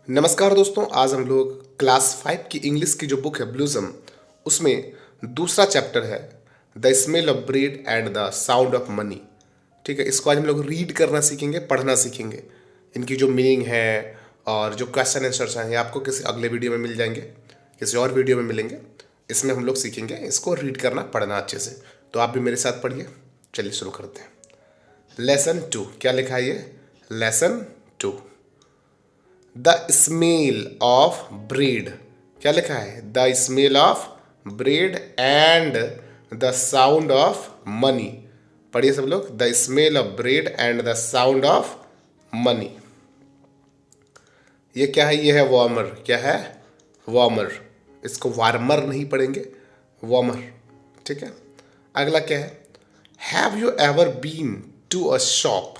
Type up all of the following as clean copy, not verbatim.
नमस्कार दोस्तों, आज हम लोग क्लास 5 की इंग्लिश की जो बुक है ब्लूजम, उसमें दूसरा चैप्टर है the smell of bread and the sound of money. ठीक है, इसको आज हम लोग रीड करना सीखेंगे, पढ़ना सीखेंगे। इनकी जो मीनिंग है और जो क्वेश्चन आंसर्स हैं ये आपको किसी अगले वीडियो में मिल जाएंगे, किसी और वीडियो में मिलेंगे। इसमें हम लोग सीखेंगे इसको रीड करना, पढ़ना अच्छे से। तो आप भी मेरे साथ पढ़िए। चलिए शुरू करते हैं। लेसन 2 क्या लिखा है ये? Lesson 2 the smell of bread. क्या लिखा है? The smell of bread and the sound of money. पढ़िए सब लोग, the smell of bread and the sound of money. ये क्या है? ये है वार्मर। क्या है? वार्मर। इसको वार्मर नहीं पढ़ेंगे, वार्मर। ठीक है। अगला क्या है? Have you ever been to a shop?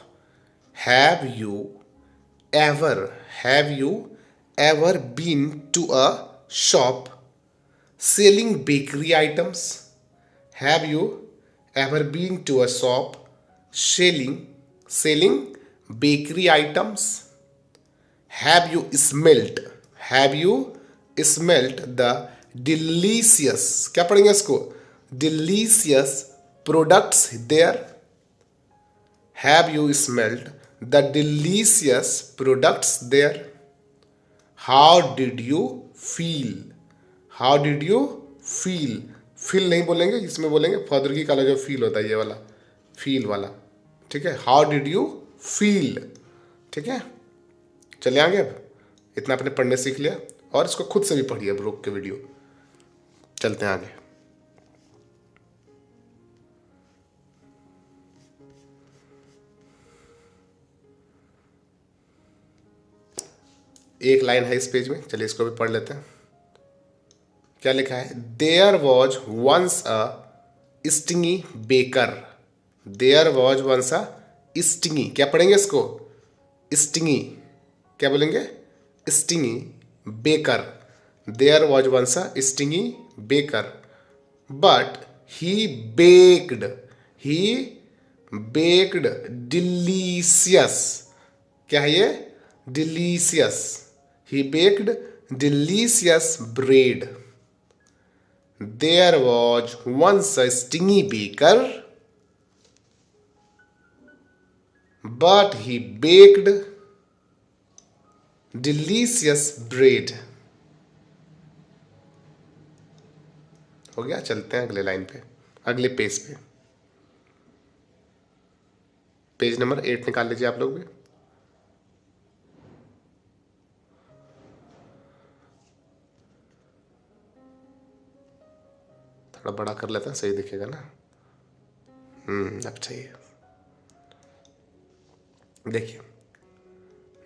Have you ever have you ever been to a shop selling bakery items? Have you ever been to a shop selling bakery items? Have you smelt the delicious, क्या पढ़ेंगे इसको? delicious products there? Have you smelled the delicious products there? How did you feel? How did you feel? Feel नहीं बोलेंगे, इसमें बोलेंगे father की काला जो फील होता है, ये वाला फील वाला। ठीक है, हाउ डिड यू फील। ठीक है, चलिए आगे। अब इतना आपने पढ़ने सीख लिया और इसको खुद से भी पढ़िए। अब रोक के वीडियो चलते हैं आगे। एक लाइन है इस पेज में, चलिए इसको भी पढ़ लेते हैं। क्या लिखा है? There was once a stingy baker. There was once a stingy, क्या पढ़ेंगे इसको? स्टिंगी। क्या बोलेंगे? Stingy baker. There was once a stingy baker but he baked he baked delicious. क्या है ये? Delicious. He baked delicious bread. There was once a stingy baker, but he baked delicious bread. हो गया। चलते हैं अगले लाइन पे, अगले पेज पे। पेज नंबर 8 निकाल लीजिए आप लोग भी। थोड़ा बड़ा कर लेते हैं, सही दिखेगा ना। अब चाहिए। देखिए,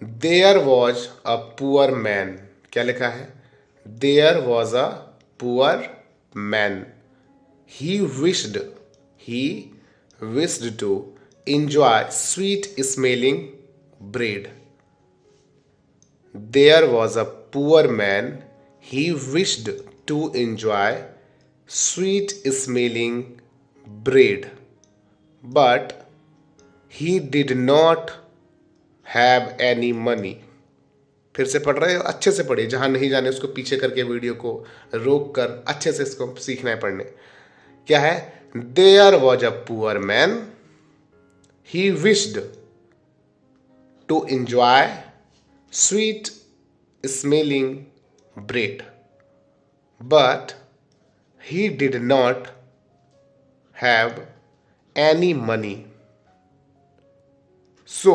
there was a poor man. क्या लिखा है? There was a poor man he wished to enjoy sweet smelling bread. There was a poor man, he wished to enjoy sweet smelling bread, but he did not have any money. फिर से पढ़ रहे हो? अच्छे से पढ़िए, जहां नहीं जाने उसको पीछे करके वीडियो को रोक कर अच्छे से इसको सीखना है, पढ़ने। क्या है? There was a poor man, he wished to enjoy sweet smelling bread, but he did not have any money. So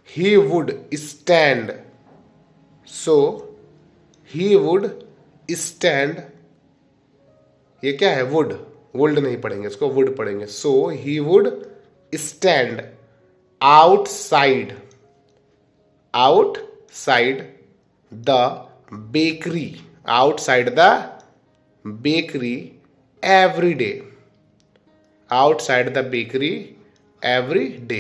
he would stand. So he would stand. ये क्या है? वुड। वुल्ड नहीं पढ़ेंगे इसको, वुड पढ़ेंगे। So he would stand outside the bakery every day. Outside the bakery every day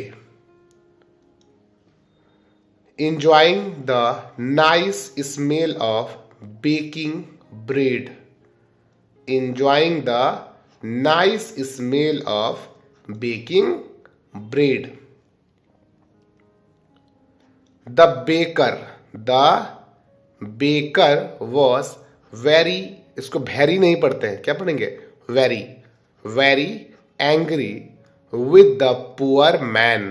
enjoying the nice smell of baking bread. Enjoying the nice smell of baking bread. The baker, the baker was very, इसको very नहीं पढ़ते हैं, क्या पढ़ेंगे, very, very angry with the poor man,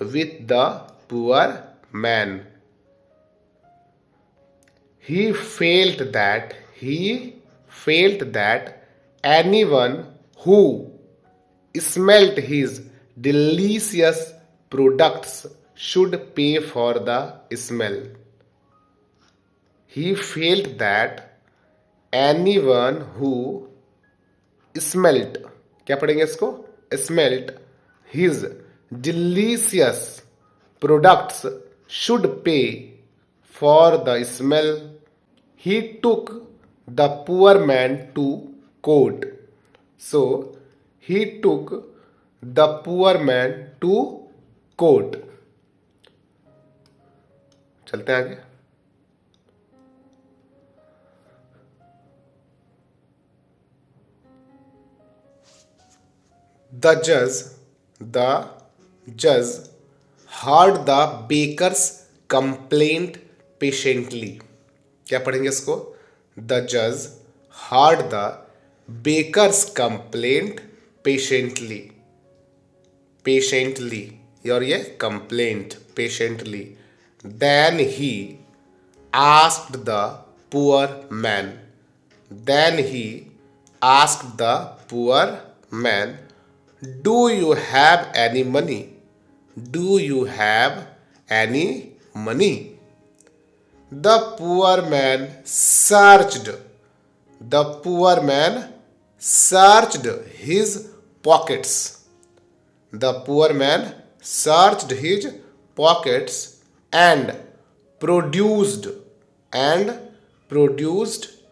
with the poor man. He felt that anyone who smelt his delicious products should pay for the smell. He felt that anyone who smelt, क्या पढ़ेंगे इसको, smelt his delicious products should pay for the smell. He took the poor man to court. So he took the poor man to court. चलते हैं आगे. The judge heard the baker's complaint patiently. क्या पढ़ेंगे इसको, the जज heard the baker's complaint patiently, patiently, और ये complaint patiently. Then he asked the poor man, then he asked the poor man, do you have any money, do you have any money? The poor man searched, the poor man searched his pockets, the poor man searched his pockets and produced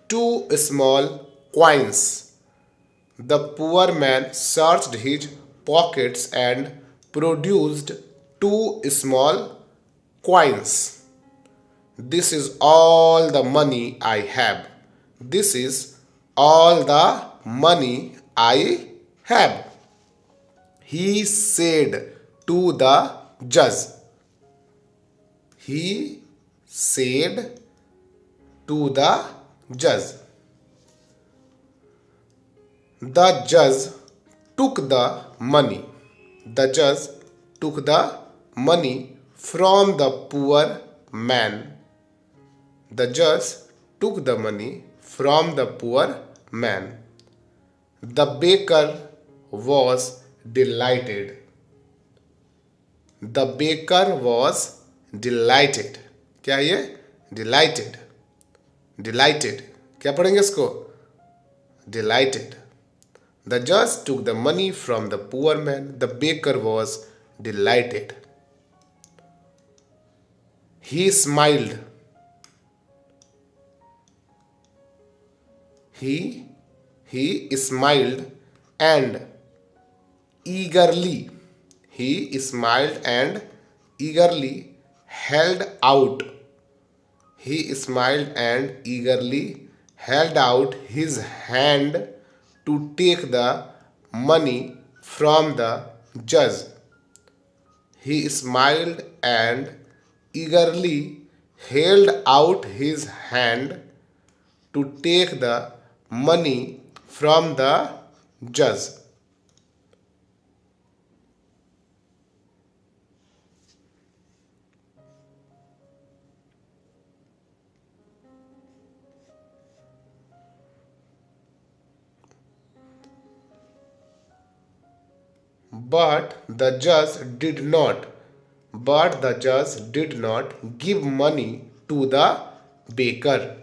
two small coins. The poor man searched his pockets and produced two small coins. This is all the money I have. This is all the money I have, he said to the judge. He said to the judge. The judge took the money. The judge took the money from the poor man. The judge took the money from the poor man. The baker was delighted. The baker was delighted. क्या है ये, delighted, delighted, क्या पढ़ेंगे इसको, delighted. The judge took the money from the poor man. The baker was delighted. He smiled. He smiled and eagerly, he smiled and eagerly held out, he smiled and eagerly held out his hand to take the money from the judge. He smiled and eagerly held out his hand to take the money from the judge. But the judge did not give money to the baker.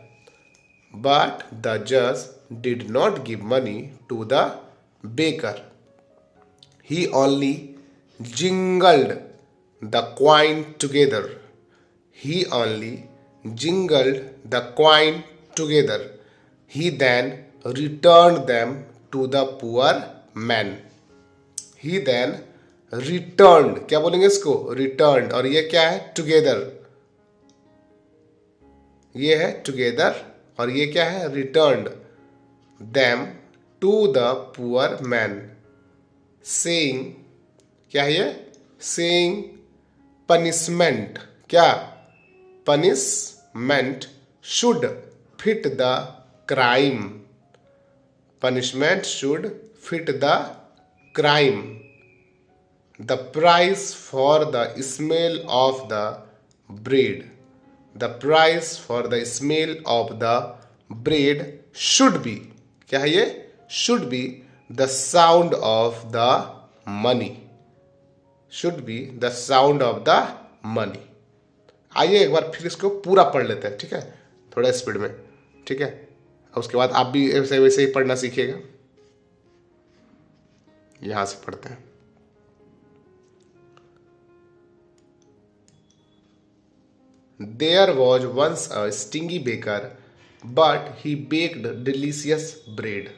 But the judge did not give money to the baker. He only jingled the coin together. He only jingled the coin together. He then returned them to the poor man. He then returned, क्या बोलेंगे इसको, returned, और ये क्या है, together, ये है together, और ये क्या है, returned them to the poor man, saying, क्या है ये, saying punishment, क्या punishment should fit the crime, punishment should fit the crime. The price for the smell of the bread. The price for the smell of the bread should be, क्या है ये? Should be the sound of the money. Should be the sound of the money. आइए एक बार फिर इसको पूरा पढ़ लेते हैं, ठीक है, थोड़ा स्पीड में, ठीक है। उसके बाद आप भी ऐसे वैसे ही पढ़ना सीखिएगा। यहां से पढ़ते हैं। There was once a stingy baker, but he baked delicious bread.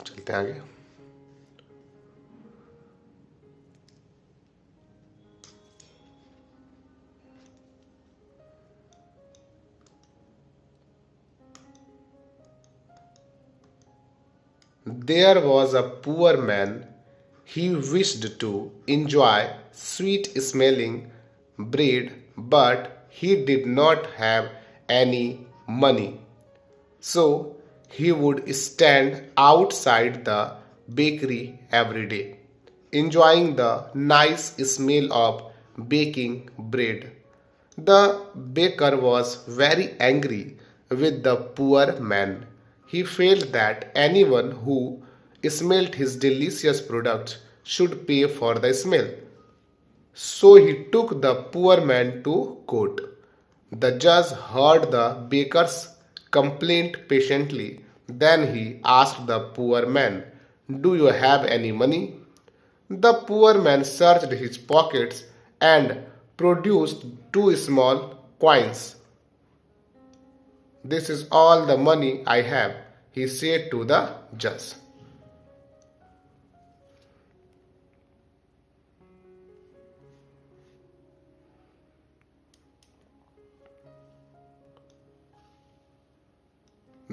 चलते हैं आगे। There was a poor man. He wished to enjoy sweet smelling bread, but he did not have any money. So he would stand outside the bakery every day, enjoying the nice smell of baking bread. The baker was very angry with the poor man. He felt that anyone who smelt his delicious products should pay for the smell. So he took the poor man to court. The judge heard the baker's complaint patiently. Then he asked the poor man, "Do you have any money?" The poor man searched his pockets and produced 2 small coins. "This is all the money I have," he said to the judge.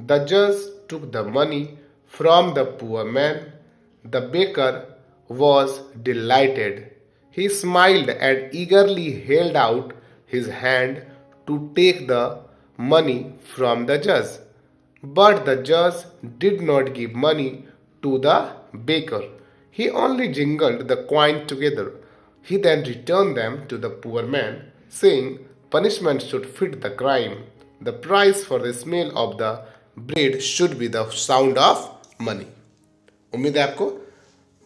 The judge took the money from the poor man. The baker was delighted. He smiled and eagerly held out his hand to take the money from the judge. But the judge did not give money to the baker. He only jingled the coin together. He then returned them to the poor man, saying, "Punishment should fit the crime. The price for the smell of the bread should be the sound of money." उम्मीद है आपको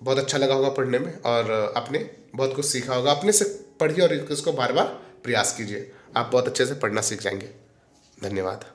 बहुत अच्छा लगा होगा पढ़ने में और आपने बहुत कुछ सीखा होगा। अपने से पढ़िए और इसको बार बार प्रयास कीजिए, आप बहुत अच्छे से पढ़ना सीख जाएंगे। धन्यवाद।